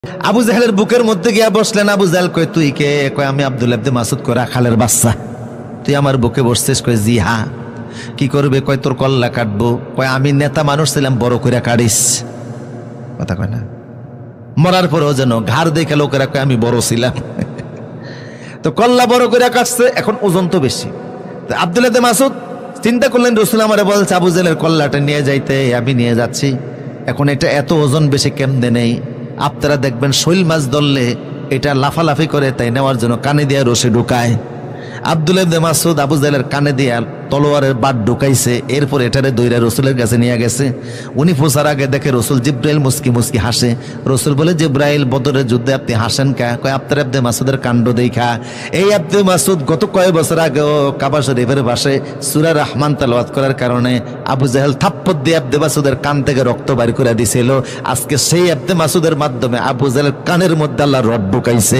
আবু জাহেলের বুকের মধ্যে গিয়া বসলেন। আবু জাহেল কয় তুই কে? কয় আমি আব্দুল্লাহ ইবনে মাসউদ, কয় রাখালের বাচ্চা, তুই আমার বুকে বসছিস? কয় জি হ্যাঁ। কি করবে? কয় তোর কল্লা কাটবো। কয় আমি নেতা মানুষ ছিলাম, বড় করে কাটিস। কথা কয় না, মরার পরেও যেন ঘাড় দেখে লোকেরা কয় আমি বড় ছিলাম। তো কল্লা বড় করে কাটছে, এখন ওজন তো বেশি। তো আব্দুল্লাহ ইবনে মাসউদ চিন্তা করলেন রসুল আমারে বলছে আবু জাহেলের কল্লাটা নিয়ে যাইতে, আমি নিয়ে যাচ্ছি। এখন এটা এত ওজন বেশি কেমনে নেই? আপনারা দেখবেন শৈল মাছ ধরলে এটা লাফালাফি করে, তাই নেওয়ার জন্য কানে দিয়ে রশি ঢুকায়। আব্দুল্লাহ ইবনে মাসউদ আবু জাহেলের কানে দিয়ে তলোয়ারের বাট ঢুকাইছে, এরপর এটারে দইরা রসুলের কাছে নিয়ে গেছে। উনি পৌঁছার আগে দেখে রসুল, জিব্রাইল মুস্কি মুস্কি হাসে। রসুল বলে জিব্রাইল, বদরের যুদ্ধে আপনি হাসেন কা? কয় আপনার ইবনে মাসউদের কাণ্ড দেখা। এই ইবনে মাসউদ গত কয়েক বছর আগে কাবা শরীফের পাশে সূরা রহমান তেলাওয়াত করার কারণে আবু জাহেল থাপ্পড় দিয়ে ইবনে মাসউদের কান থেকে রক্ত বের করে দিছিল। আজকে সেই ইবনে মাসউদের মাধ্যমে আবু জাহেলের কানের মধ্যে আল্লাহ রড ঢুকাইছে।